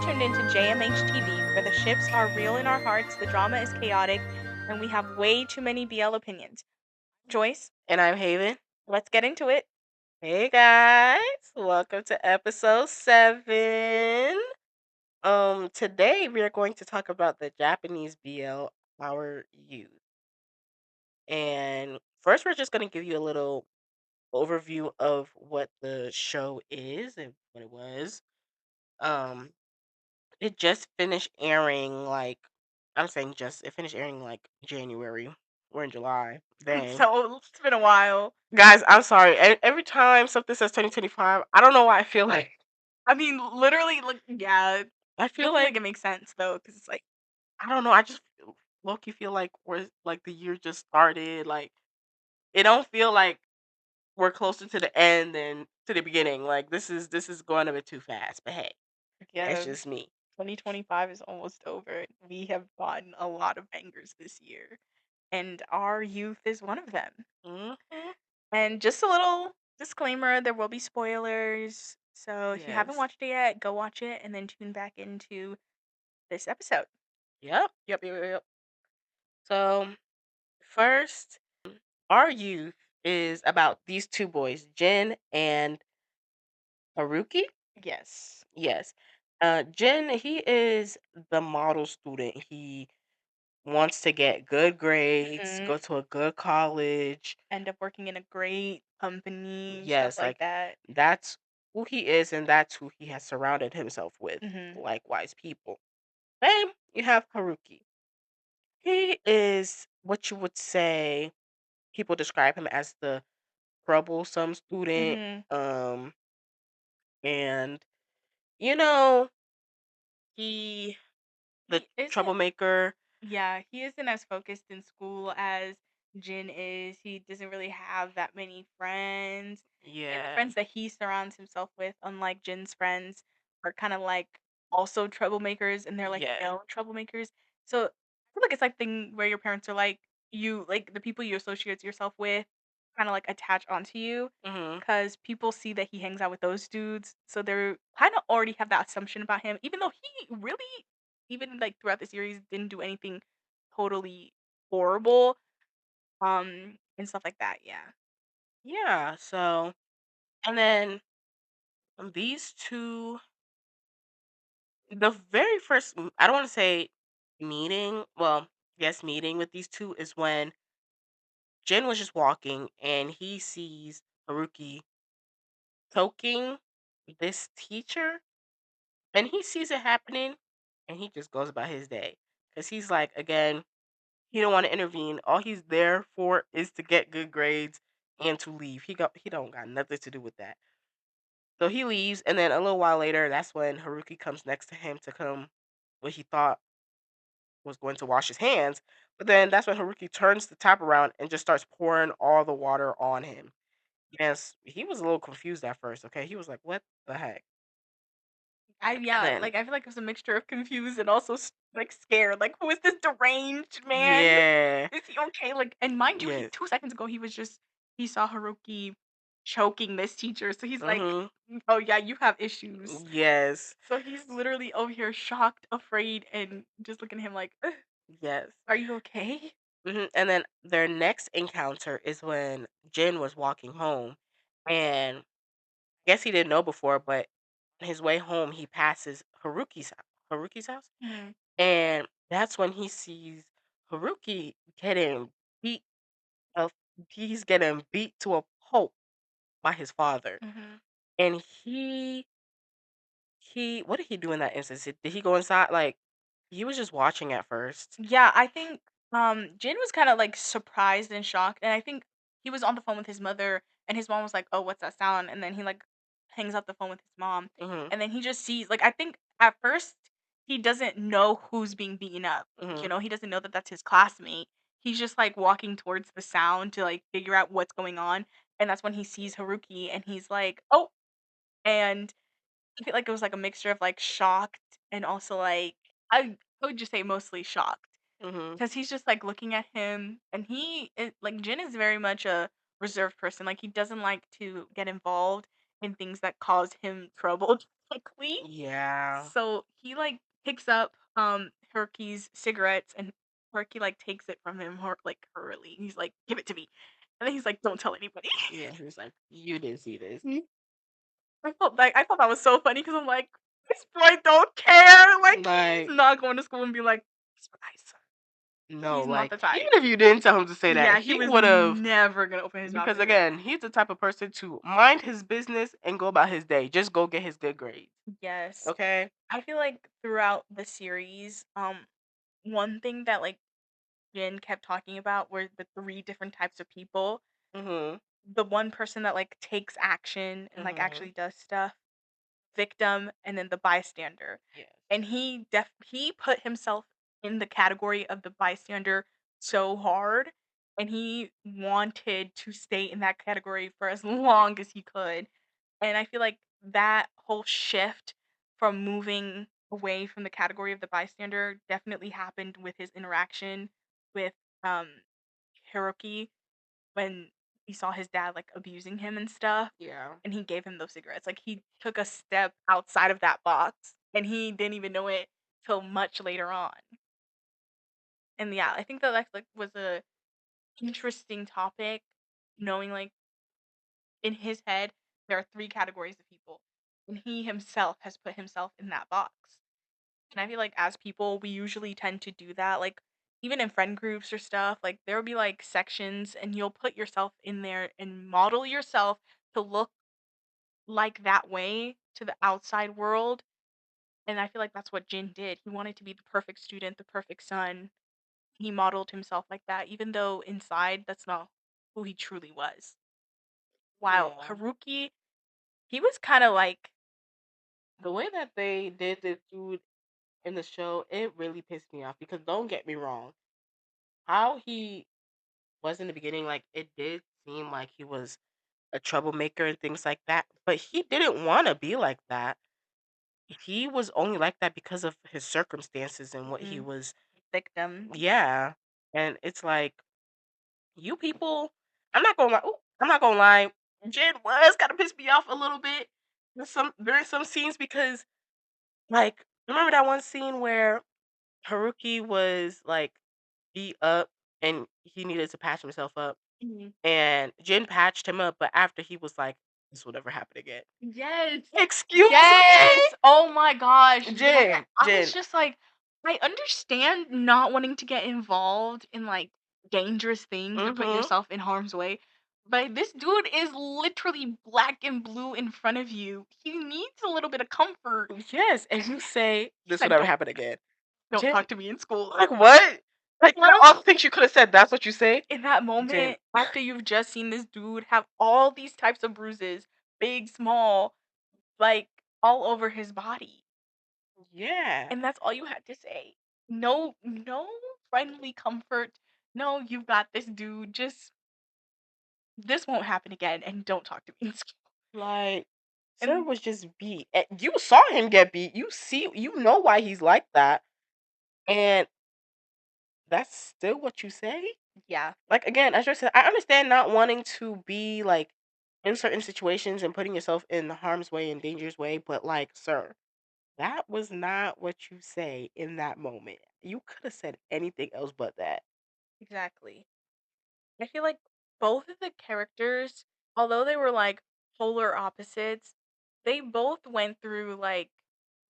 tuned into jmhtv, where the ships are real in our hearts, the drama is chaotic, and we have way too many BL opinions. Joyce, And I'm Haven. let's get into it. Hey guys, welcome to episode 7. Today we are going to talk about the Japanese BL Our Youth. And first we're just going to give you a little overview of what the show is and what it was. Um it just finished airing it finished airing like January. We're in July. Dang. So it's been a while. Guys, I'm sorry. Every time something says 2025, I don't know why I feel like I mean, literally, like, yeah, I I feel feel like like it makes sense though, because it's like, I don't know. I just low key feel like we're like the year just started. Like it don't feel like we're closer to the end than to the beginning. Like this is going a bit too fast. But hey, that's yeah, just me. 2025 is almost over. We have gotten a lot of bangers this year, and our youth is one of them. Hmm. And just a little disclaimer, there will be spoilers. So if you haven't Yes. watched it yet, go watch it and then tune back into this episode. Yep. Yep. Yep. Yep. Yep. So first, our youth is about these two boys, Jin and Haruki. Yes. Yes. Jin, he is the model student. He wants to get good grades, Hmm. go to a good college. End up working in a great company, stuff Yes, like like that. that's who he is and that's who he has surrounded himself with, Hmm. likewise people. Then you have Haruki. He is what you would say people describe him as the troublesome student. Hmm. Um and you know, he the He isn't, troublemaker. yeah, he isn't as focused in school as Jin is. He doesn't really have that many friends. And the Yeah. friends that he surrounds himself with, unlike Jin's friends, are kind of like also troublemakers and they're like Yeah. known troublemakers. So I feel like it's like thing where your parents are like you like the people you associate yourself with kind of like attach onto you Mhm. because people see that he hangs out with those dudes. So they're kind of already have that assumption about him, even though he really even like throughout the series didn't do anything totally horrible and stuff like that. Yeah. Yeah, so and then these two the very first I don't want to say meeting, well, yes, meeting with these two is when Jin was just walking and he sees Haruki choking this teacher and he sees it happening and he just goes about his day cuz he's like again, he don't want to intervene. All he's there for is to get good grades and to leave. He don't got nothing to do with that. So he leaves, and then a little while later, that's when Haruki comes next to him to come what he thought was going to wash his hands. But then that's when Haruki turns the tap around and just starts pouring all the water on him. Yes, he was a little confused at first. Okay, he was like, "What the heck?" And then, Like I feel like it was a mixture of confused and also like scared. Like who is this deranged man? yeah, Is he okay? Like and mind you, he yes, 2 seconds ago he saw Haruki choking this teacher, so he's like, mm-hmm, oh yeah, you have issues. yes, So he's literally over here shocked, afraid, and just looking at him like, "Ugh, yes. are you okay?" And then their next encounter is when Jin was walking home, and I guess he didn't know before, but on his way home he passes Haruki's house, Mhm. and that's when he sees Haruki getting beat. Of He's getting beat to a pulp by his father, Mhm. and he what did he do in that instance? Did he go inside? Like he was just watching at first. Yeah, I think Jin was kind of like surprised and shocked, and I think he was on the phone with his mother, and his mom was like, "Oh, what's that sound?" And then he like hangs up the phone with his mom, Hmm. and then he just sees like I think at first he doesn't know who's being beaten up. Hmm. He doesn't know that that's his classmate. He's just like walking towards the sound to like figure out what's going on, and that's when he sees Haruki, and he's like, "Oh!" And I feel like it was like a mixture of like shocked and also like I would just say mostly shocked Hmm. because he's just like looking at him and like Jin is very much a reserved person. Like he doesn't like to get involved in things that cause him trouble. quickly. Yeah. So he like picks up Herky's cigarettes and Herky like takes it from him like hurriedly. He's like, "Give it to me." And then he's like, "Don't tell anybody." Yeah, he was like, "You didn't see this." I thought that was so funny because I'm like, this boy don't care. Like he's Like, not going to school and be like, "These were nice." no, He's not like, the even type. if you didn't tell him to say that, Yeah, he he was would've never gonna open his mouth because, and say again, he's the type of person to mind his business and go about his day. Just go get his good grades, that. Yes. okay? I feel like throughout the series, one thing that like Jin kept talking about were the three different types of people. Mhm, The one person that like takes action and like mhm. actually does stuff, victim, and then the bystander. Yes. And he put himself in the category of the bystander so hard, and he wanted to stay in that category for as long as he could. And I feel like that whole shift from moving away from the category of the bystander definitely happened with his interaction with um Hiroki when he saw his dad like abusing him and stuff, Yeah. and he gave him those cigarettes. Like he took a step outside of that box and he didn't even know it till much later on. And yeah, I think that like was a interesting topic, knowing like in his head there are three categories of people, and he himself has put himself in that box. And I feel like as people, we usually tend to do that. Like even in friend groups or stuff, like there will be like sections and you'll put yourself in there and model yourself to look like that way to the outside world. And I feel like that's what Jin did. He wanted to be the perfect student, the perfect son. He modeled himself like that, even though inside that's not who he truly was. While Yeah. Haruki, he was kind of like, The way that they did this dude in the show, it really pissed me off because don't get me wrong, how he was in the beginning, like, it did seem like he was a troublemaker and things like that, but he didn't wanna be like that. He was only like that because of his circumstances and what he mm, was. victim. Yeah, and it's like, you people I'm not gonna lie, Jin was kinda pissed me off a little bit in some during some scenes because, like, remember that one scene where Haruki was, like, beat up and he needed to patch himself up, Mhm. and Jin patched him up, but after he was like, "This will never happen again." Yes. Excuse Yes! me? Oh my gosh, yes. I was Jin. just like, I understand not wanting to get involved in, like, dangerous things or put Mhm. yourself in harm's way, but this dude is literally black and blue in front of you. He needs a little bit of comfort. Yes, and you say, He "This will said, never "Don't happen again." don't Jin, talk to me in school." like, what? Like, out of Yes. all the things you coulda said, that's what you say? In that Jin. moment, after you've just seen this dude have all these types of bruises, big, small, like, all over his body. Yeah. And that's all you had to say. No friendly comfort. No, you've got this dude. Just this won't happen again and don't talk to me in school. Like, sir And was just beat. You saw him get beat. You know why he's like that, and that's still what you say? yeah, Like, again, as I said, I understand not wanting to be, like, in certain situations and putting yourself in harm's way and dangerous way, but, like, sir, that was not what you say in that moment. You coulda said anything else but that. exactly. I feel like both of the characters, although they were like polar opposites, they both went through like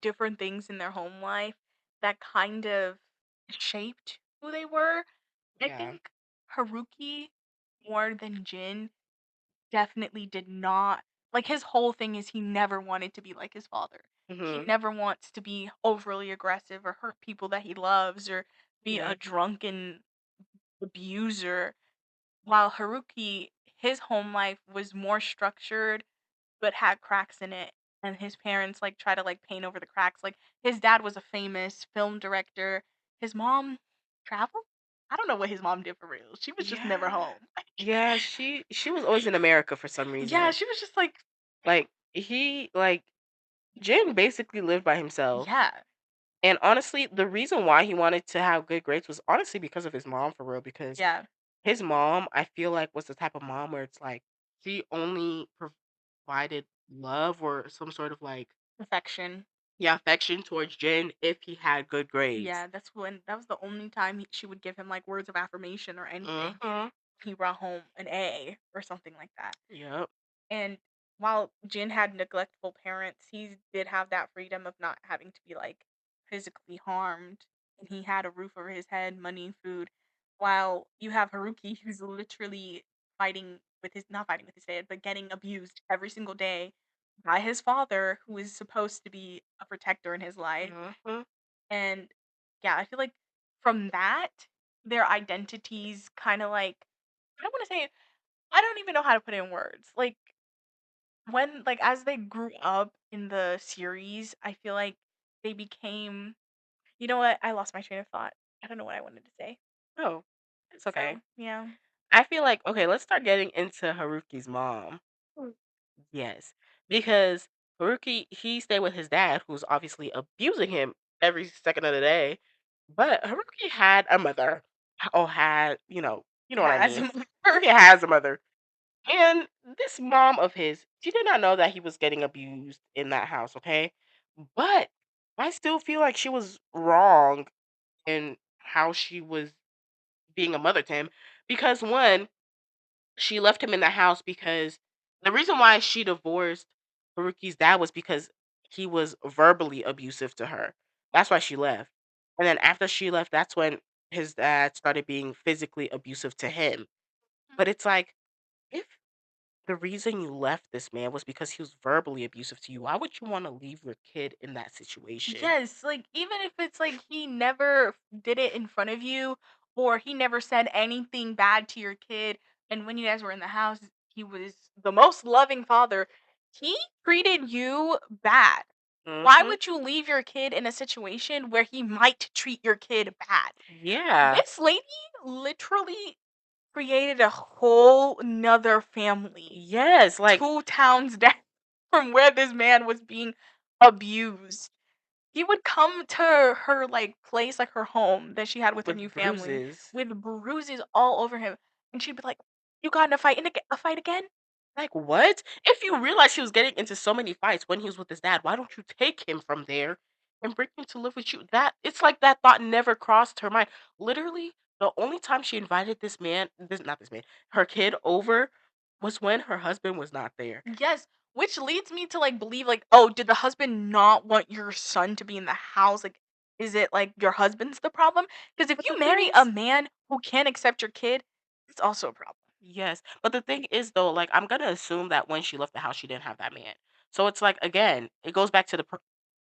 different things in their home life that kind of shaped who they were. I Yeah. think Haruki more than Jin definitely did not like, his whole thing is he never wanted to be like his father. He Mhm. never wants to be overly aggressive or hurt people that he loves or be a Yeah. drunken abuser, while Haruki, his home life was more structured but had cracks in it, and his parents, like, try to, like, paint over the cracks. Like, his dad was a famous film director. His mom traveled? I don't know what his mom did for real. She was just never Yeah. home. Yeah, she was always in America for some Yeah, reason. she was just like Like, Jin basically lived by himself. yeah. And honestly, the reason why he wanted to have good grades was honestly because of his mom for real. Because Yeah. his mom, I feel like, was the type of mom where it's like she only provided love or some sort of like Affection. Yeah, affection towards Jin if he had good grades. Yeah, that was the only time she would give him like words of affirmation or anything. Mhm. If he brought home an A or something like that. Yep. And while Jin had neglectful parents, he did have that freedom of not having to be like physically harmed. And he had a roof over his head, money, food. While you have Haruki, who's literally fighting with his not fighting with his dad, but getting abused every single day by his father, who is supposed to be a protector in his life. Mhm. And yeah, I feel like from that, their identities kind of like I don't want to say I don't even know how to put it in words. Like when like as they grew up in the series, I feel like they became you know what? I lost my train of thought. I don't know what I wanted to say. Oh, it's okay. So, yeah. I feel like okay, let's start getting into Haruki's mom. Mm. Yes, because Haruki he stayed with his dad, who's obviously abusing him every second of the day. But Haruki had a mother, or had you know what I Has mean. a mother. Haruki has a mother, and this mom of his, she did not know that he was getting abused in that house. Okay, but I still feel like she was wrong in how she was being a mother to him because one she left him in the house because the reason why she divorced Haruki's dad was because he was verbally abusive to her. That's why she left. And then after she left, that's when his dad started being physically abusive to him. But it's like, if the reason you left this man was because he was verbally abusive to you, why would you want to leave your kid in that situation? Yes, like even if it's like he never did it in front of you or he never said anything bad to your kid and when you guys were in the house he was the most loving father, he treated you bad. Why Hmm. would you leave your kid in a situation where he might treat your kid bad? Yeah. This lady literally created a whole nother family Yes. Like, 2 towns down from where this man was being abused. He would come to her, like, place, like, her home that she had with her new with family bruises. with bruises all over him, and she'd be like, "You got in a fight a fight again?" Like, what? If you realize he was getting into so many fights when he was with his dad, why don't you take him from there and bring him to live with you? That it's like that thought never crossed her mind. Literally, the only time she invited this man, this not this man, her kid over was when her husband was not there. Yes, which leads me to, like, believe, like, "Oh, did the husband not want your son to be in the house?" Like, is it, like, your husband's the problem? Because if But you the thing marry a is, man who can't accept your kid, it's also a problem. yes, but the thing is though, like I'm gonna assume that when she left the house, she didn't have that man. So it's like again, it goes back to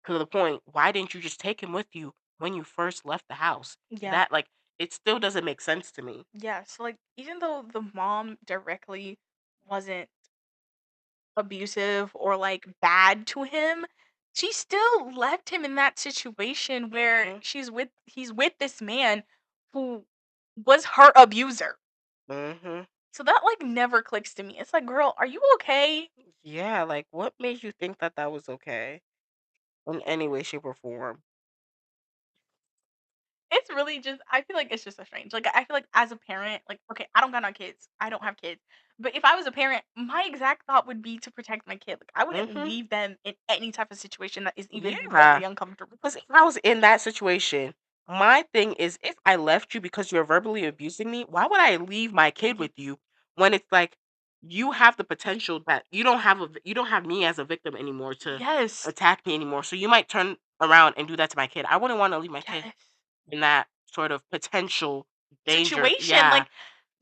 to the point. Why didn't you just take him with you when you first left the house? Yeah. That like it still doesn't make sense to me. Yeah, so, like, even though the mom directly wasn't abusive or like bad to him, she still left him in that situation where Mhm. he's with this man who was her abuser. Mhm. So that like never clicks to me. It's like, girl, are you okay? Yeah, like what made you think that that was okay in any way, shape, or form? It's really just I feel like it's just so strange. Like I feel like as a parent, like okay, I don't got no kids. I don't have kids. But if I was a parent, my exact thought would be to protect my kid. Like I wouldn't Mhm. leave them in any type of situation that is even Yeah. remotely uncomfortable for Because me. if I was in that situation, my thing is if I left you because you're verbally abusing me, why would I leave my kid Mhm. with you when it's like you have the potential that you don't have you don't have me as a victim anymore to Yes. attack me anymore. So you might turn around and do that to my kid. I wouldn't want to leave my kid Yes. in that sort of potential danger. Situation. Yeah. Like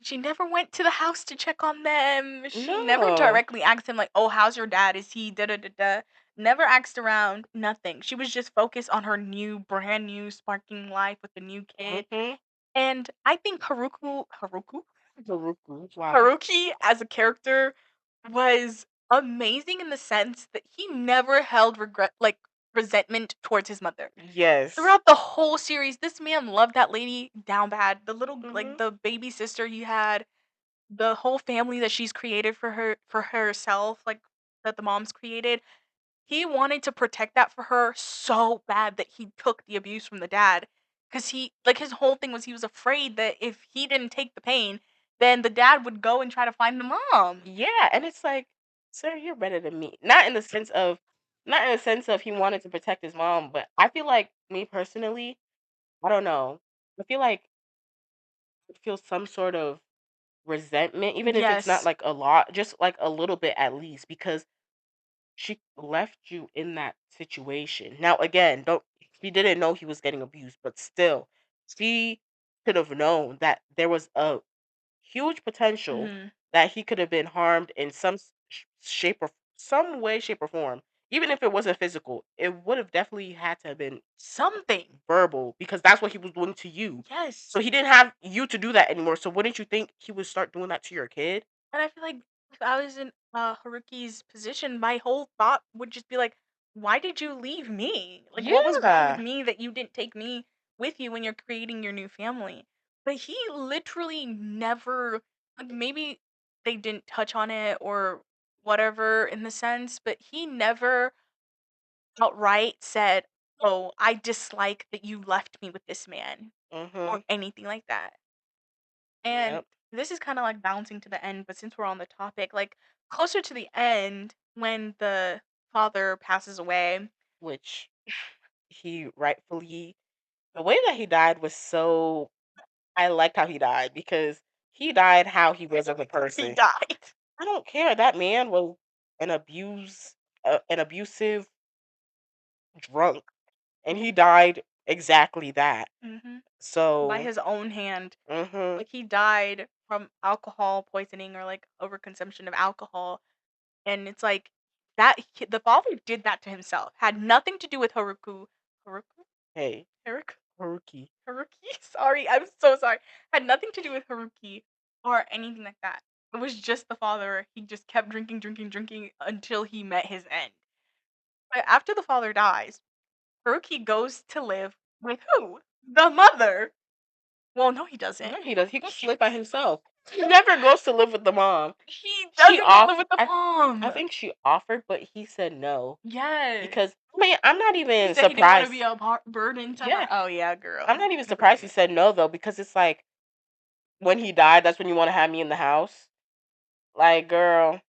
she never went to the house to check on them. She never No. directly asked him like, "Oh, how's your dad? Is he da da da da?" Never asked around. Nothing. She was just focused on her new, brand new, sparking life with the new kid. Mhm. And I think Wow. Haruki as a character was amazing in the sense that he never held regret like resentment towards his mother. Yes. Throughout the whole series, this man loved that lady down bad. The little like Mhm. the baby sister he had, the whole family that she's created for herself, like that the mom's created. He wanted to protect that for her so bad that he took the abuse from the dad. Cause he like his whole thing was he was afraid that if he didn't take the pain, then the dad would go and try to find the mom. Yeah, and it's like, sir, you're better than me. Not in the sense of Not in a sense of he wanted to protect his mom, but I feel like me personally, I don't know. I feel like it feels some sort of resentment, even if it's not Yes. like a lot, just like a little bit at least, because she left you in that situation. Now, again, don't she didn't know he was getting abused, but still, she could have known that there was a huge potential Mhm. that he could have been harmed in some shape or some way, shape, or form. Even if it wasn't physical, it would have definitely had to have been Something. verbal because that's what he was doing to you. Yes. So he didn't have you to do that anymore. So wouldn't you think he would start doing that to your kid? And I feel like if I was in Haruki's position, my whole thought would just be like, "Why did you leave me? Like, what was wrong with Yeah. me that you didn't take me with you when you're creating your new family?" But he literally never, like, maybe they didn't touch on it or whatever in the sense, but he never outright said, "Oh, I dislike that you left me with this man," or Mhm. anything like that. And Yep. this is kinda, like, bouncing to the end, but since we're on the topic, like, closer to the end, when the father passes away. Which he rightfully the way that he died was so I liked how he died because he died how he was as a He person. died. I don't care. That man was an abusive drunk, and he died exactly that. Mhm. By So, his own hand. mhm, Like, he died from alcohol poisoning or, like, overconsumption of alcohol, and it's like, the father did that to himself, had nothing to do with Haruku? hey, Haruku? Haruki. Haruki? Sorry, I'm so sorry. Had nothing to do with Haruki or anything like that. It was just the father. He just kept drinking, drinking, drinking until he met his end. But after the father dies, Haruki goes to live with who? The mother. Well, no, he doesn't. No, he does. He goes to live by himself. He never goes to live with the mom. He She doesn't go live off. with the I mom. think she offered, but he said no Yes. because I mean I'm not He even said he didn't want to be surprised. a burden to her. Yeah, Oh yeah, I'm girl. not even I forget. surprised he said no though because it's like when he died, that's when you want to have me in the house. Like, girl.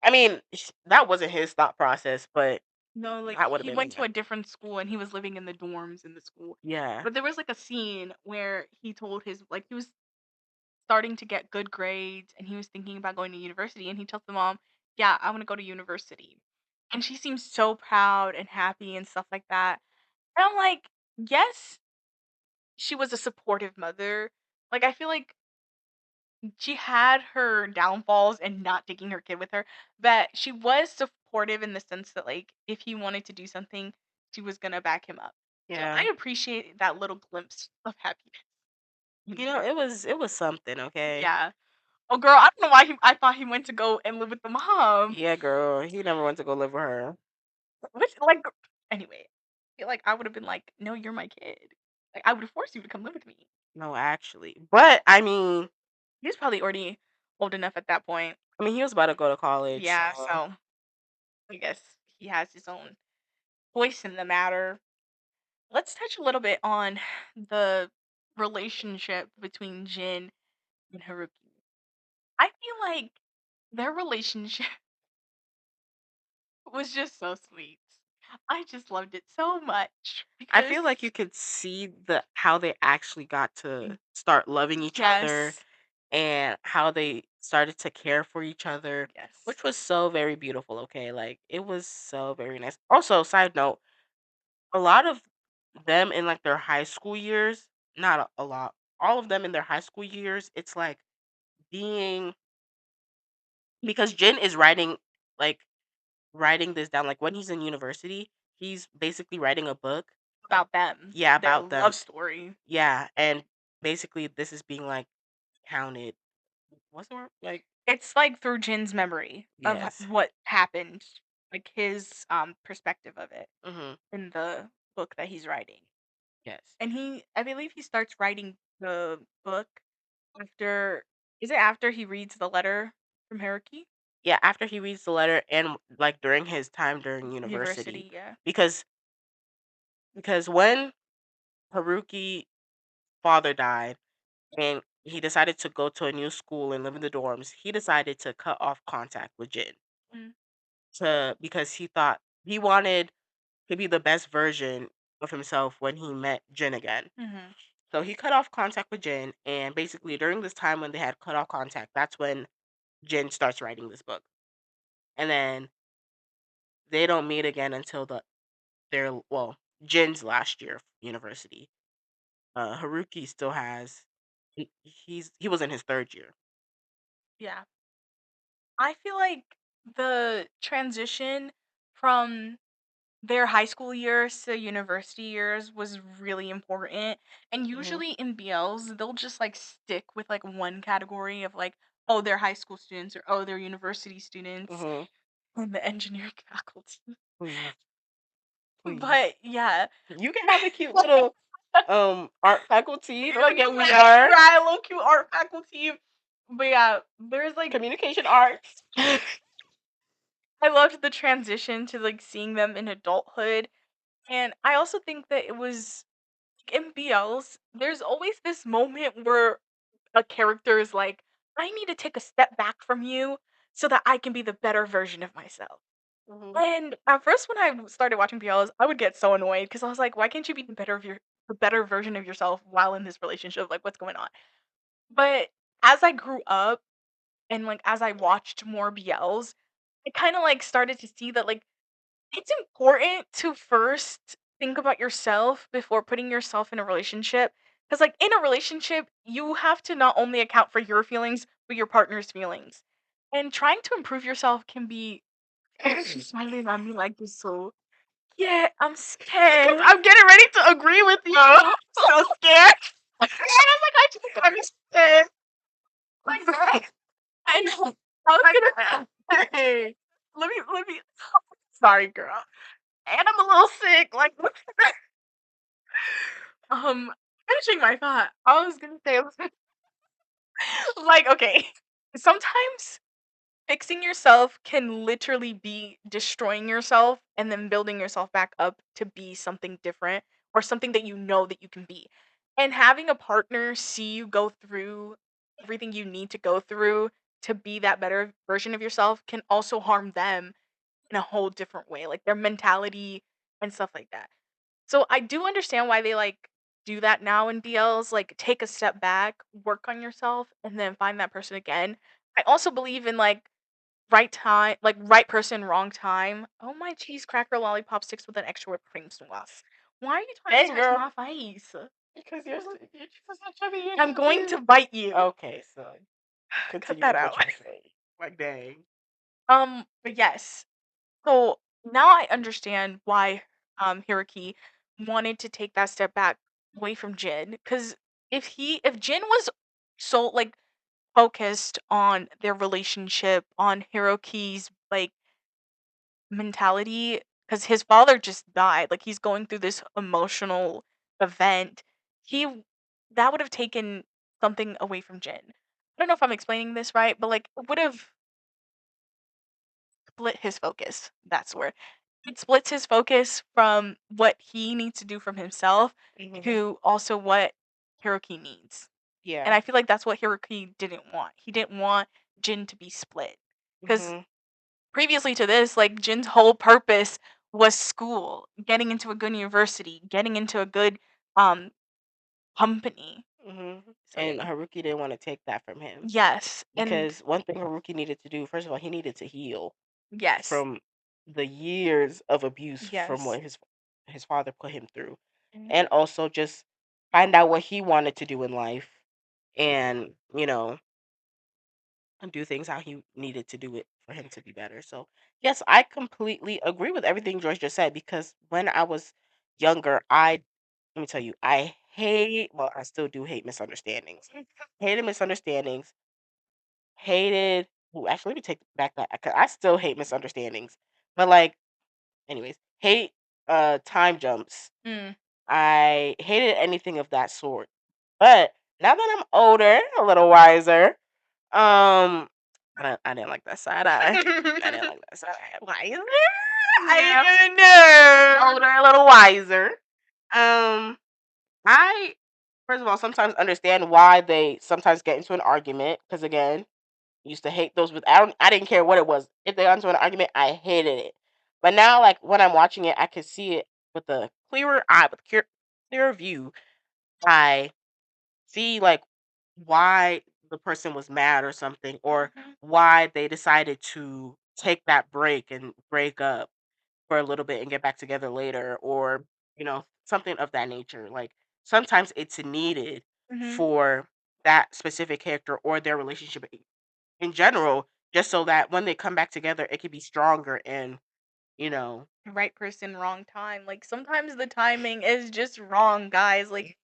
I mean, that wasn't his thought process, but No, like that would have he been went me. to a different school and he was living in the dorms in the school. Yeah. But there was like a scene where he told his, like, he was starting to get good grades and he was thinking about going to university and he tells the mom, "Yeah, I want to go to university." And she seems so proud and happy and stuff like that. And I'm like, "Yes, she was a supportive mother." Like, I feel like she had her downfalls and not taking her kid with her, but she was supportive in the sense that, like, if he wanted to do something, she was gonna back him up. So I Yeah. appreciate that little glimpse of happiness in You know, her. it was something, okay? Yeah. Oh, girl, I don't know why I thought he went to go and live with the mom. Yeah, girl. He never went to go live with her. Which, like, anyway, I feel like I would have been like, "No, you're my kid." Like, I would have forced you to come live with me. No, actually. But He's probably already old enough at that point. I mean, he was about to go to college, Yeah, so so I guess he has his own voice in the matter. Let's touch a little bit on the relationship between Jin and Haruki. I feel like their relationship was just so sweet. I just loved it so much I because feel like you could see the how they actually got to start loving each other yes, and how they started to care for each other, yes, which was so very beautiful, okay? Like it was so very nice. Also, side note, a lot of them in like their high school years, not a lot, all of them in their high school years, it's like being because Jin is like writing this down like when he's in university, he's basically writing a book. about them, Yeah, their about them. love story. Yeah, and basically this is being like counted. What's the word? Like It's like through Jin's memory of yes. what happened, like his perspective of it Mhm. in the book that he's writing. Yes. And I believe he starts writing the book after, is it after he reads the letter from Haruki? Yeah, after he reads the letter and like during his time during university University, yeah. because when Haruki father died and he decided to go to a new school and live in the dorms, he decided to cut off contact with Jin Mm, to because he thought he wanted to be the best version of himself when he met Jin again. Mhm. So he cut off contact with Jin, and basically during this time when they had cut off contact, that's when Jin starts writing this book. And then they don't meet again until their well, Jin's last year of university. Haruki still has he was in his third year. Yeah. I feel like the transition from their high school years to university years was really important. And Mhm. usually in BLs, they'll just like stick with like one category of like, oh, they're high school students or oh, they're university students Mhm. in the engineering faculty. Please, please. But yeah. You can have a cute little art faculty like yeah, we are. Right, low Q art faculty. But yeah, there's like Communication arts. I loved the transition to like seeing them in adulthood. And I also think that it was in BLs, there's always this moment where a character is like, I need to take a step back from you so that I can be the better version of myself. Mhm. And at first when I started watching BLs, I would get so annoyed because I was like, why can't you be the better version of yourself while in this relationship? Like what's going on? But as I grew up and like as I watched more BLs, I kind of like started to see that like it's important to first think about yourself before putting yourself in a relationship. Because, like, in a relationship, you have to not only account for your feelings, but your partner's feelings. And trying to improve yourself can be. She's smiling at me like this, so. Yeah, I'm scared. I'm getting ready to agree with you. I'm so scared. And I'm like, I just, I'm scared. Like, I know. I was gonna. Hey, Let me. Sorry, girl. And I'm a little sick. Like, finishing my thought. I was gonna say, like, okay, sometimes fixing yourself can literally be destroying yourself and then building yourself back up to be something different or something that you know that you can be. And having a partner see you go through everything you need to go through to be that better version of yourself can also harm them in a whole different way, like their mentality and stuff like that. So I do understand why they like do that now in BLs, like take a step back, work on yourself, and then find that person again. I also believe in like right time, like right person, wrong time. Oh my cheese cracker lollipop sticks with an extra whipped cream sauce. Why are you trying to dang touch girl. my face? Because you're just so chubby. You're I'm so going to cute. bite you. Okay, so Cut continue that with what out. you're saying. Like dang. But yes. So now I understand why Hiroki wanted to take that step back away from Jin. Because if Jin was so like focused on their relationship, on Hiroki's like mentality, because his father just died, like he's going through this emotional event, that would have taken something away from Jin. I don't know if I'm explaining this right, but like it would have split his focus. That's where it splits his focus from what he needs to do from himself Mhm. to also what Hiroki needs. And Yeah. I feel like that's what Hiroki didn't want. He didn't want Jin to be split. Because Mhm. previously to this, like Jin's whole purpose was school, getting into a good university, getting into a good um company. Mhm. So And yeah. Haruki didn't want to take that from him Yes. And because one thing Haruki needed to do, first of all, he needed to heal yes. from the years of abuse from Yes. what his father put him through, Mhm. and also just find out what he wanted to do in life, and do things how he needed to do it for him to be better. So yes, I completely agree with everything George just said because when I was younger, I let me tell you, I hate well, I still do hate misunderstandings. Hated misunderstandings. Hated actually let me take back that 'cause I still hate misunderstandings. But like anyways, hate time jumps. Mm. I hated anything of that sort. But now that I'm older, a little wiser, I didn't like that side eye. I didn't like that side eye. Wiser? Yeah. I don't know. Older, a little wiser. Um, I first of all sometimes understand why they sometimes get into an argument because again, used to hate those with I didn't care what it was. If they got into an argument, I hated it. But now, like when I'm watching it, I can see it with a clearer eye, with clearer view. I see like why the person was mad or something, or Mhm. why they decided to take that break and break up for a little bit and get back together later, or something of that nature. Like sometimes it's needed Mhm. for that specific character or their relationship in general, just so that when they come back together it can be stronger and you know Right person, wrong time. Like sometimes the timing is just wrong, guys. Like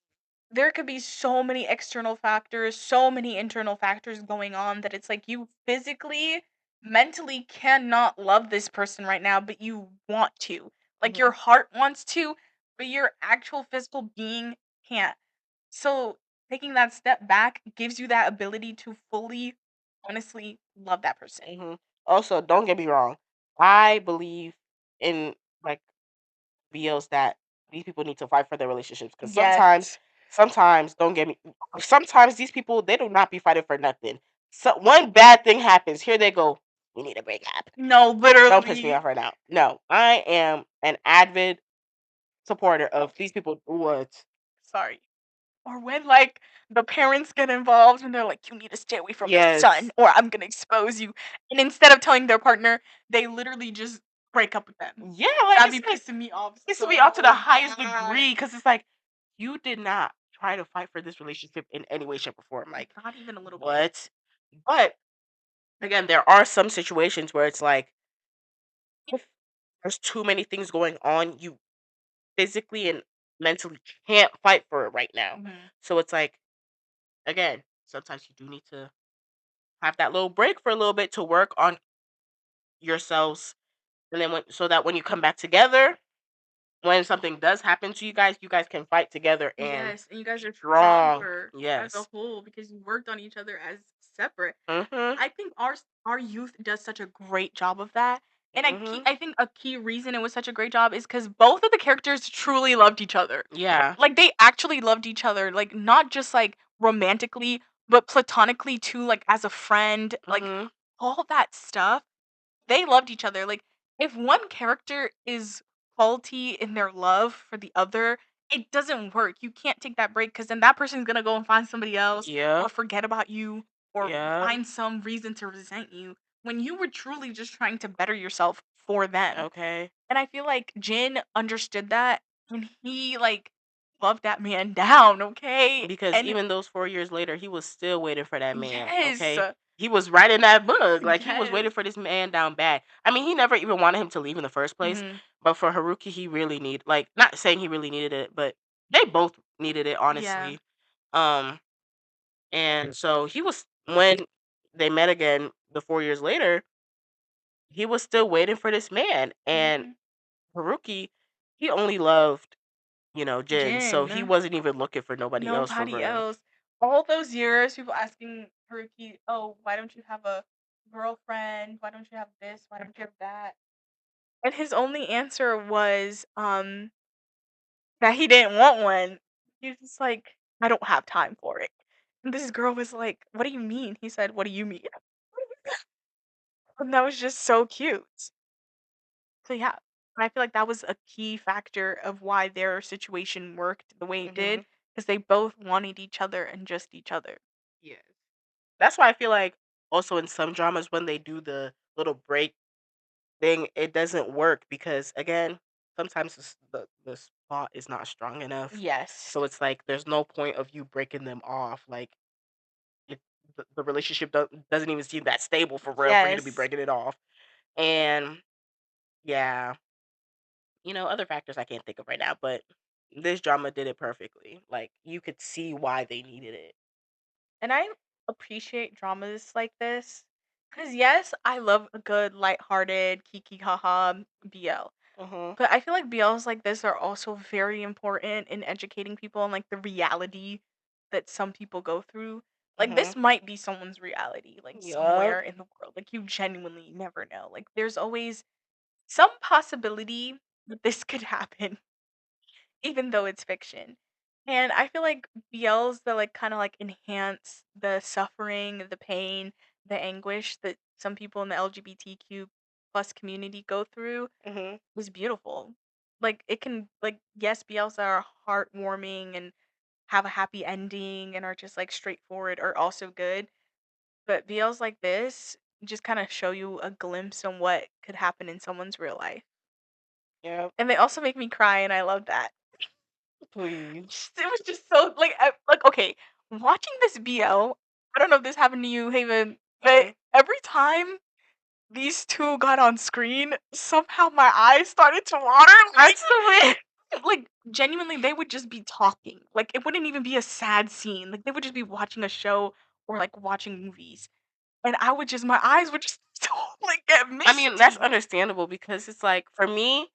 there could be so many external factors, so many internal factors going on that it's like you physically, mentally cannot love this person right now, but you want to. Like your Mhm. heart wants to, but your actual physical being can't. So taking that step back gives you that ability to fully, honestly love that person. Mhm. Also, don't get me wrong. I believe in like BLs that these people need to fight for their relationships because Yes. sometimes don't get me. Sometimes these people they do not be fighting for nothing. So one bad thing happens, here they go. We need a breakup. No, Don't piss me literally. off right now. No, I am an avid supporter of these people. What? Sorry. Or when like the parents get involved and they're like, "You need to stay away from my son, Yes. or I'm gonna expose you." And instead of telling their partner, they literally just break up with them. Yeah, like That it's be like pissing me off pissing me off to the so highest bad. degree because it's like you did not try to fight for this relationship in any way, shape, or form. Like Not even a little bit. what? But again, there are some situations where it's like if there's too many things going on, you physically and mentally can't fight for it right now. Mhm. So it's like again, sometimes you do need to have that little break for a little bit to work on yourselves, and then so that when you come back together, when something does happen to you guys can fight together and Yes, and you guys are strong. stronger as a Yes. whole because you worked on each other as separate. Mhm. I think our youth does such a great job of that. And Mhm. I think a key reason it was such a great job is cuz both of the characters truly loved each other. Yeah. Like they actually loved each other, like not just like romantically, but platonically too, like as a friend, like Mhm. all that stuff. They loved each other. Like, if one character is faulty in their love for the other, it doesn't work. You can't take that break because then that person's gonna go and find somebody else or Yep. forget about you or Yep. find some reason to resent you when you were truly just trying to better yourself for them. Okay. And I feel like Jin understood that and he like loved that man down, okay? Because And even those 4 years later, he was still waiting for that man, yes, okay? He was writing that book, like, he was yes. waiting for this man down bad. I mean, he never even wanted him to leave in the first place, Mhm. but for Haruki, he really like, not saying he really needed it, but they both needed it, Yeah. honestly. Um, and so he was when they met again the 4 years later, he was still waiting for this man, and Mhm. Haruki, he only loved, Jin, so he Jin. wasn't even looking for nobody else for Nobody real. else. All those years, people asking Haruki, "Oh, why don't you have a girlfriend? Why don't you have this? Why don't you have that?" And his only answer was, that he didn't want one. He was just like, "I don't have time for it." And this girl was like, "What do you mean?" He said, "What do you mean?" And that was just so cute. So yeah, and I feel like that was a key factor of why their situation worked the way it did, Mhm. because they both wanted each other and just each other. Yes. That's why I feel like also in some dramas when they do the little break thing, it doesn't work because again, sometimes the spot is not strong enough. Yes. So it's like there's no point of you breaking them off. Like it, the relationship doesn't even seem that stable for real for you to be Yes. breaking it off. And yeah, other factors I can't think of right now, but this drama did it perfectly. Like you could see why they needed it. And I appreciate dramas like this. Because, yes, I love a good, lighthearted, kiki haha BL. Mhm. But I feel like BLs like this are also very important in educating people on like the reality that some people go through. Like this Mhm. might be someone's reality, like Yup. somewhere in the world. Like you genuinely never know. Like there's always some possibility that this could happen even though it's fiction. And I feel like BLs that like kind of like enhance the suffering, the pain, the anguish that some people in the LGBTQ plus community go through Mhm. is beautiful. Like, it can like, yes, BLs that are heartwarming and have a happy ending and are just, like, straightforward are also good, but BLs like this just kinda show you a glimpse on what could happen in someone's real life. Yep. And they also make me cry, and I love that. Please. It was just so like, okay, watching this BL, I don't know if this happened to you, Haven, but Mhm. every time these 2 got on screen, somehow my eyes started to water, I swear. like, genuinely, they would just be talking, like, it wouldn't even be a sad scene, like, they would just be watching a show or, like, watching movies, and I would just my eyes would just so, like, get I mean, that's misty. understandable because it's like for me,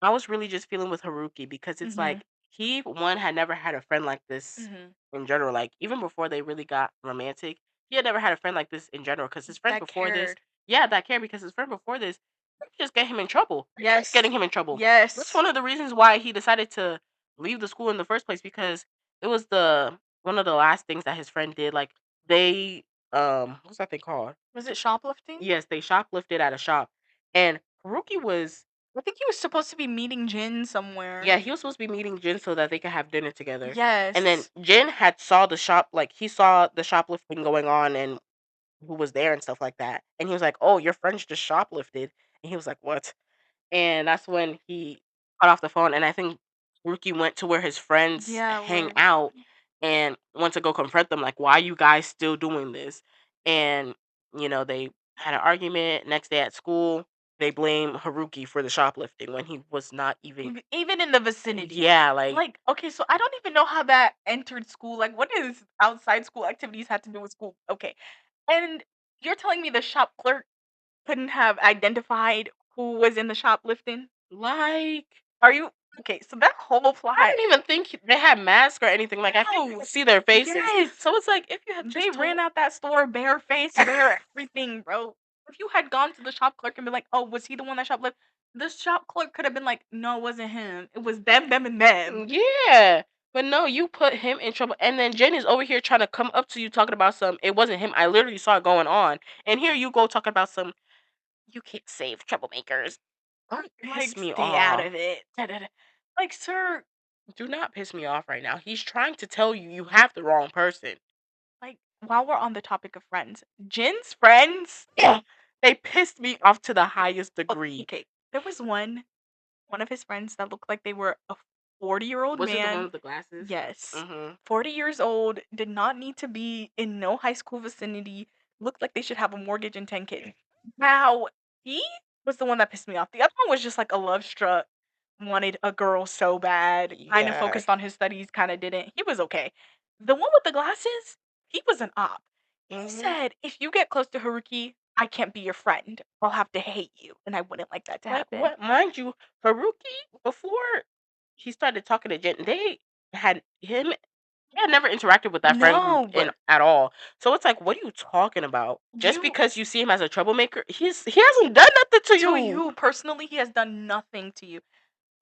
I was really just feeling with Haruki because it's Mhm, like he one had never had a friend like this mhm. in general. Like even before they really got romantic, he had never had a friend like this in general. Because his friends That before this, cared. yeah, that cared because his friend before this just get him in trouble. They kept Yes. getting him in trouble. That's Yes. one of the reasons why he decided to leave the school in the first place because it was the one of the last things that his friend did. Like they what's that thing called? Was it shoplifting? Yes, they shoplifted at a shop, and Haruki was I think he was supposed to be meeting Jin somewhere. yeah, he was supposed to be meeting Jin so that they could have dinner together. And then Yes. Jin had saw the shop, like he saw the shoplifting going on and who was there and stuff like that. And he was like, "Oh, your friends just shoplifted." And he was like, "What?" And that's when he cut off the phone. And I think Ruki went to where his friends Yeah, hang where out and went to go confront them, like, "Why are you guys still doing this?" And they had an argument. Next day at school, they blame Haruki for the shoplifting when he was not even. even in the vicinity. Yeah, like Like, okay, so I don't even know how that entered school. Like, what is outside school activities had to do with school? Okay. And you're telling me the shop clerk couldn't have identified who was in the shoplifting? like Are you okay? So that whole I plot. didn't even think they had masks or anything. Like I couldn't No. even see their faces. Yes. So it's like if you had They just ran told. out that store barefaced, bare everything, bro. If you had gone to the shop clerk and been like, "Oh, was he the one that shoplifted?" The shop clerk could have been like, "No, it wasn't him. It was them, them, and them." Yeah. But no, you put him in trouble. And then Jenny's over here trying to come up to you talking about some it wasn't him. I literally saw it going on. And here you go talking about some you can't save troublemakers. Don't piss Like, me stay out off. of it. Da, da, da. Like, sir, Do not piss me off right now. He's trying to tell you you have the wrong person. like, while we're on the topic of friends, Jin's friends. They pissed me off to the highest Oh, degree. okay, there was one of his friends that looked like they were a 40-year-old Was it the one man. with the glasses? Yes. Mhm. 40 years old, did not need to be in no high school vicinity, looked like they should have a mortgage and 10 kids. Now, he was the one that pissed me off. The other one was just like a love struck, wanted a girl so bad, kind of Yeah. focused on his studies, kind of didn't. He was okay. The one with the glasses, he was an op. He Mhm. said, if you get close to Haruki, I can't be your friend. I'll have to hate you. And I wouldn't like that to Like happen. what? Mind you, Haruki before he started talking to Jen, they had him. He had never interacted with that friend group No, in but at all. So it's like, what are you talking about? Just you because you see him as a troublemaker, he hasn't done nothing to to you. you personally, he has done nothing to you.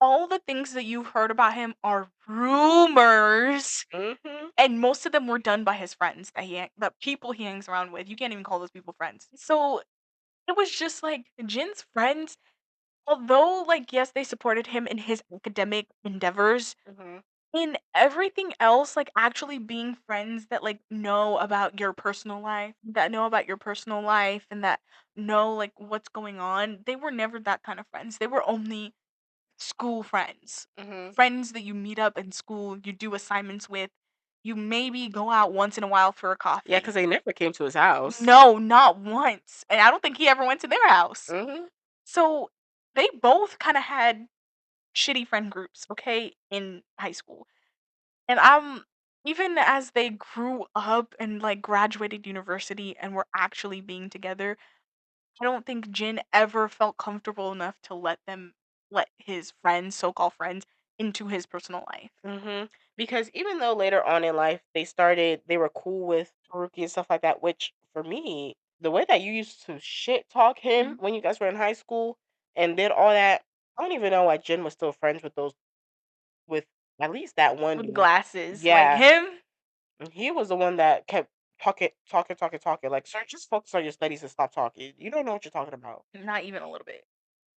All the things that you've heard about him are rumors, Mhm. and most of them were done by his friends the people he hangs around with. You can't even call those people friends. So it was just like Jin's friends, although like yes, they supported him in his academic endeavors. Mhm. In everything else, like actually being friends that like know about your personal life, and that know like what's going on, they were never that kind of friends. They were only school friends. Mhm. Friends that you meet up in school, you do assignments with, you maybe go out once in a while for a Yeah, coffee. because they never came to his house. No, not once. And I don't think he ever went to their house. Mhm. So they both kind of had shitty friend groups, okay, in high school. And even as they grew up and like graduated university and were actually being together, I don't think Jin ever felt comfortable enough to let his friends, so-called friends, into his personal life. Because even though later on in life they were cool with Haruki and stuff like that, which for me, the way that you used to shit talk him Mhm. when you guys were in high school and did all that, I don't even know why Jin was still friends with with at least that one With dude. glasses, like Yeah, him. and he was the one that kept talking. Like, sir, just focus on your studies and stop talking. You don't know what you're talking about. Not even a little bit.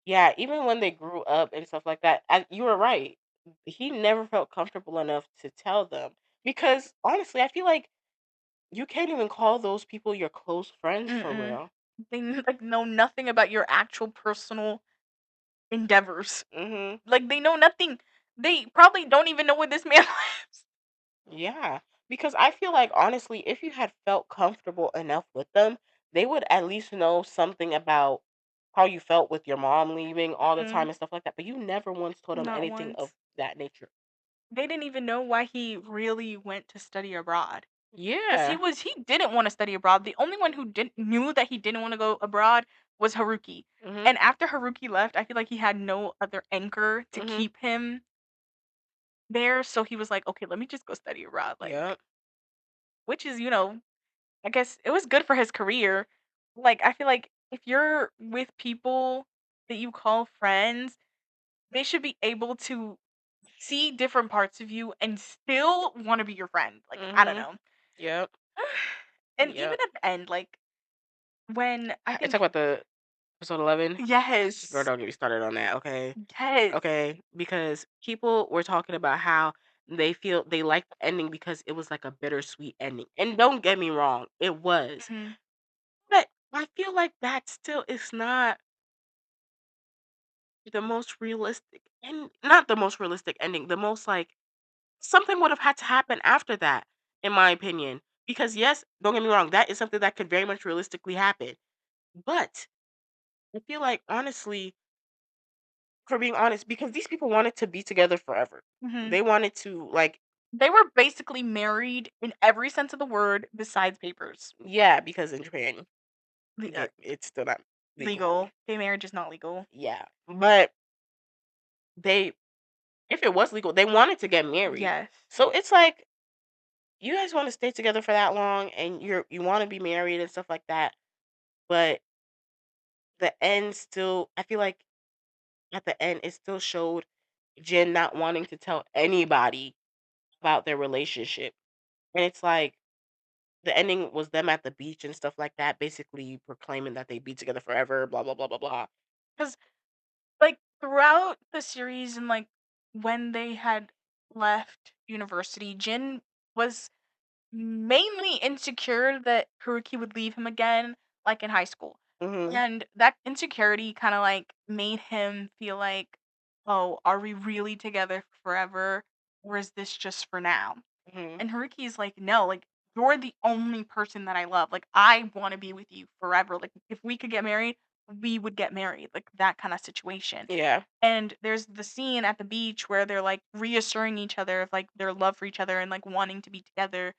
Yeah, even when they grew up and stuff like that, you were right. He never felt comfortable enough to tell them because honestly, I feel like you can't even call those people your close friends for Mm-mm. real. They like know nothing about your actual personal endeavors. Mhm. Like they know nothing. They probably don't even know where this man lives. Yeah, because I feel like honestly, if you had felt comfortable enough with them, they would at least know something about how you felt with your mom leaving all the Mhm. time and stuff like that. But you never once told them Not anything of once. that nature. They didn't even know why he really went to study abroad. Because Yeah. he didn't want to study abroad. The only one who didn't knew that he didn't want to go abroad was Haruki. Mhm. And after Haruki left, I feel like he had no other anchor to Mhm. keep him there. So he was like, okay, let me just go study abroad. Like, Yep. which is, I guess it was good for his career. Like, I feel like if you're with people that you call friends, they should be able to see different parts of you and still want to be your friend. Like, I don't Mhm. know. Yep. And even Yep. at the end, like when I Talk think about the episode 11. Girl, yes, don't get me started on that. Okay. yes, Okay, because people were talking about how they feel they like the ending because it was like a bittersweet ending. And don't get me wrong, it was. mhm, But I feel like that still is not the most realistic and not the most realistic ending. The most like something would have had to happen after that, in my opinion. Because yes, don't get me wrong, that is something that could very much realistically happen. But I feel like honestly, for being honest, because these people wanted to be together forever. mhm. They wanted to like They were basically married in every sense of the word besides papers. yeah, because in Japan, Le- uh, it's still not legal. Legal. Gay marriage is not legal. Yeah, but they, if it was legal, they wanted to get married. Yes. So it's like you guys want to stay together for that long, and you want to be married and stuff like that. But the end still, I feel like at the end, it still showed Jin not wanting to tell anybody about their relationship, and it's like the ending was them at the beach and stuff like that, basically proclaiming that they'd be together forever. Blah blah blah blah blah. Because like throughout the series and like when they had left university, Jin was mainly insecure that Haruki would leave him again, like in high school. Mhm. And that insecurity kind of like made him feel like, oh, are we really together forever? Or is this just for now? Mhm. And Haruki's like, no, like you're the only person that I love. Like I want to be with you forever. Like if we could get married, we would get married. Like that kind of situation. Yeah. And there's the scene at the beach where they're like reassuring each other of like their love for each other and like wanting to be together.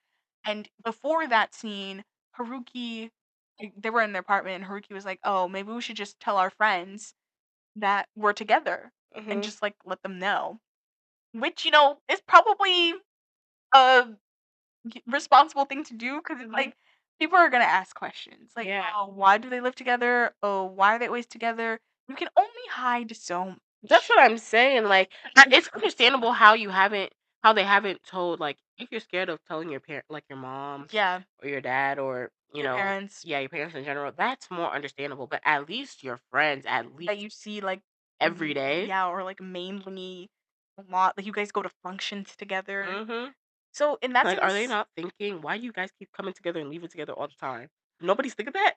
And before that scene, Haruki, like, they were in their apartment and Haruki was like, "Oh, maybe we should just tell our friends that we're together and Mhm. just like let them know." Which, is probably a responsible thing to do because it's Mhm. like people are going to ask questions like, Yeah. "Oh, why do they live together? Oh, why are they always together?" You can only hide so That's much. what I'm saying. Like, it's understandable how they haven't told. Like, if you're scared of telling your parent, like your mom Yeah, or your dad, or your parents yeah, your parents in general, that's more understandable. But at least your friends, at that least you see like every day. yeah, or like mainly a lot like you guys go to functions together. Mhm. So in that Like, are they sense, not thinking why do you guys keep coming together and leaving together all the time? Nobody's thinking that.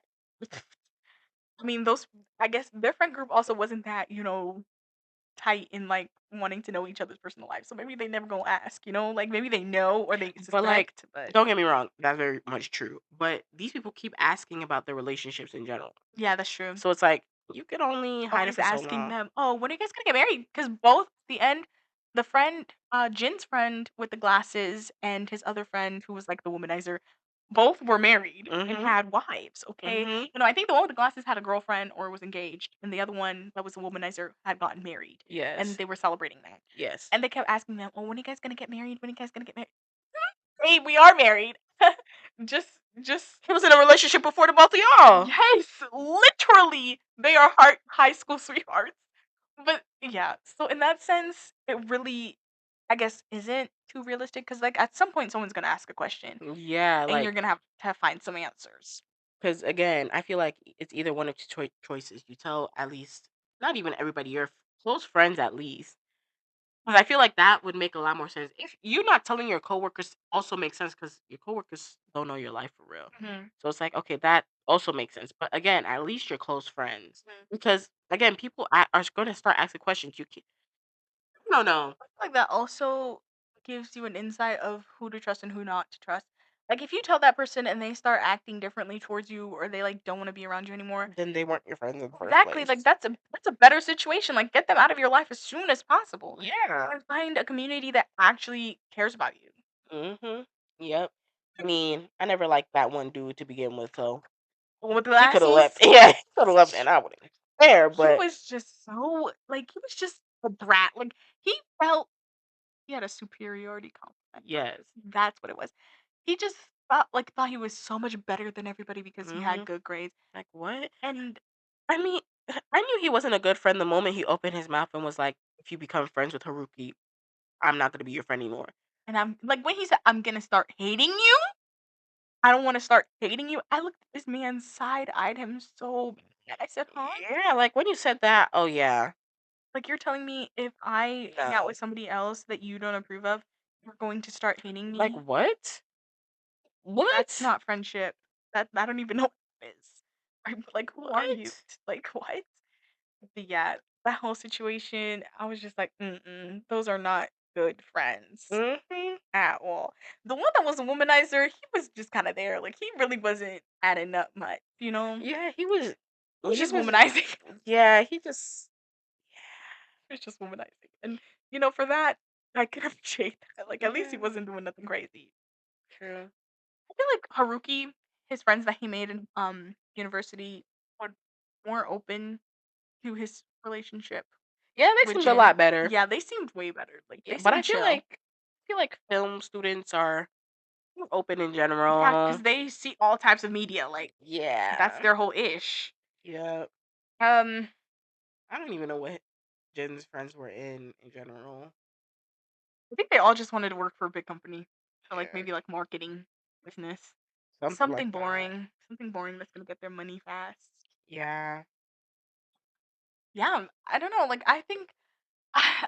I mean those I guess their friend group also wasn't that, tight in like wanting to know each other's personal lives. So maybe they never gonna ask, like maybe they know or they But like, suspect, but don't get me wrong, that's very much true. But these people keep asking about their relationships in general. yeah, that's true. So it's like you can only hide it Always for so asking long. them, "Oh, when are you guys gonna get married?" Because both the end, the friend, Jin's friend with the glasses and his other friend who was like the womanizer, both were married and Mhm. had wives. Okay, Mhm. I think the one with the glasses had a girlfriend or was engaged, and the other one that was the womanizer had gotten married, and Yes. they were celebrating that. Yes. And they kept asking them, "Oh, when are you guys gonna get married? When are you guys gonna get married?" Hey, we are married. just, just He was in a relationship before the both of y'all. yes, literally, they are high school sweethearts. But yeah, so in that sense, it really. I guess isn't too realistic because like at some point someone's gonna ask a question Yeah, and like you're gonna have to find some answers. because again, I feel like it's either one of two choices. You tell at least not even everybody, your close friends at least. 'Cause I feel like that would make a lot more sense. If you not telling your coworkers also makes sense because your coworkers don't know your life for real. Mhm. So it's like, okay, that also makes sense. But again, at least your close friends. Because again, people are going to start asking questions. You can no, no. Like that also gives you an insight of who to trust and who not to trust. Like if you tell that person and they start acting differently towards you or they like don't want to be around you anymore, Then they weren't your friends in the first exactly, like place. that's a better situation. Like get them out of your life as soon as possible Yeah. and find a community that actually cares about you. Mhm. Yep. I mean, I never liked that one dude to begin with, so With he could have left. glasses, Yeah, he could have left, and I wouldn't care. he But was just so like he was just a brat. Like he felt he had a superiority complex. yes. That's what it was. He just thought he was so much better than everybody because he had Mhm. good grades. Like what? And I mean, I knew he wasn't a good friend the moment he opened his mouth and was like, "If you become friends with Haruki, I'm not gonna be your friend anymore." and I'm like when he said, "I'm gonna start hating you," I don't want to start hating you. I looked at this man side-eyed him so bad. I said, "Huh? Yeah, like when you said that, oh yeah, Like you're telling me if I hang out no, with somebody else that you don't approve of, you're going to start hating like me? what? That's What? not friendship. That I don't even know what that is. Like, who are you? What? Like, what?" But yeah, that whole situation, I was just like, mm-mm, those are not good friends Mhm. at all. The one that was a womanizer, he was just kind of there. Like, he really wasn't adding up much, you know? Yeah, he was. He was He just was. womanizing. Yeah, he just. He was just womanizing. And, for that, I can appreciate that. Like, at least he Yeah, wasn't doing nothing crazy. true. I feel like Haruki, his friends that he made in university, were more open to his relationship Yeah, they with seemed a Jin. lot better. Yeah, they seemed way better. Like, Yeah, they but seemed chill. I feel like film students are more open in Yeah, general. because they see all types of media, like, that's Yeah. their whole ish. Yeah. Um, I don't even know what Jen's friends were in general. I think they all just wanted to work for a big company. So, like, Yeah. maybe, like, marketing, business. Something like Something that. boring. Something boring that's gonna get their money fast. Yeah. Yeah, I don't know, like, I think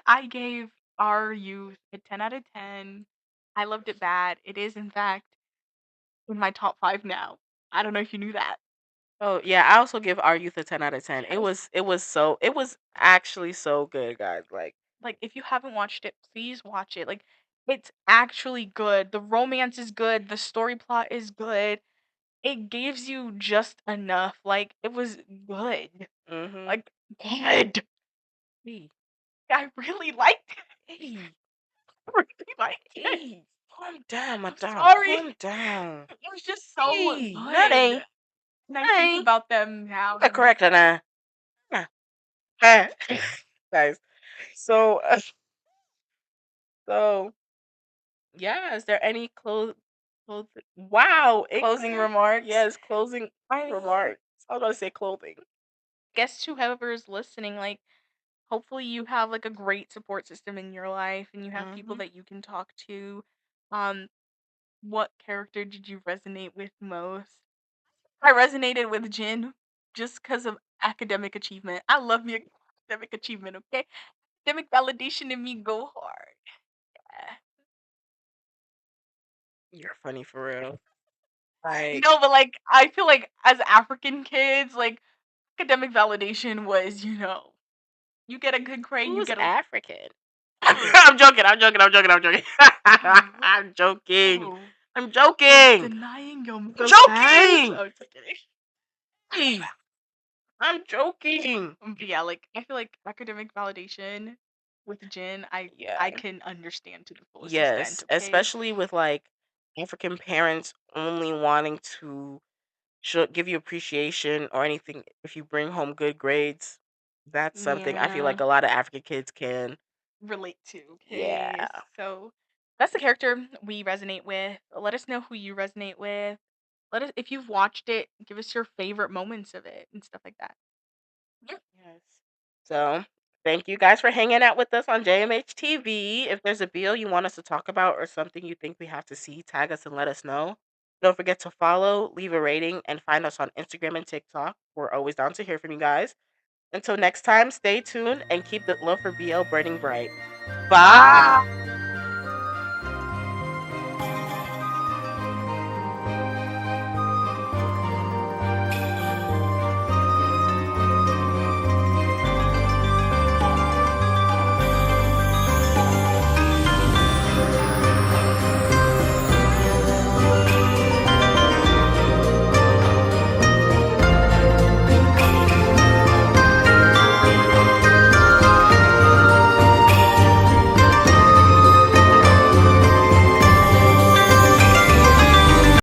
I gave Our Youth a 10 out of 10. I loved it bad. It is, in fact, in my top 5 now. I don't know if you knew that. Oh yeah, I also give Our Youth a 10 out of 10. Yes. It was actually so good, guys. Like, Like, if you haven't watched it, please watch it. Like, it's actually good. The romance is good. The story plot is good. It gives you just enough. Like, it was good. mhm. Like, good. Hey, I really liked it. hey, I really liked it. hey, calm down, I'm madam. sorry. Calm down. It was just so Hey, good. And I think hey. about them now, and The I'm just correct like, Anna. Nah. Eh. Guys. So so yeah, is there any close wow, closing exact remarks. yes, closing I mean, remarks. I was gonna say clothing. guess to whoever is listening, like, hopefully you have like a great support system in your life and you have people Mhm. that you can talk to. Um, what character did you resonate with most? I resonated with Jin just because of academic achievement. I love me academic achievement, okay? Academic validation in me go hard. Yeah. You're funny for real. Like, No, but like I feel like as African kids, like academic validation was, you get a good grade, you who's get a African? who? I'm joking, I'm joking, I'm joking, I'm joking. Who? I'm joking. Who? I'm You're joking. denying your I'm middle class? joking. Oh, it's okay. Hey, I'm joking. But yeah, like I feel like academic validation with Jin, I Yeah. can understand to the fullest extent, Yes, okay? especially with like African parents only wanting to give you appreciation or anything if you bring home good grades. That's something I feel Yeah, like a lot of African kids can. relate to, okay? Yeah. So that's the character we resonate with. Let us know who you resonate with. Let us if you've watched it, give us your favorite moments of it and stuff like that. Yeah. Yes. So, if Thank you guys for hanging out with us on JMHTV. If there's a bill you want us to talk about or something you think we have to see, tag us and let us know. Don't forget to follow, leave a rating, and find us on Instagram and TikTok. We're always down to hear from you guys. Until next time, stay tuned and keep the love for BL burning bright. Bye. Bye.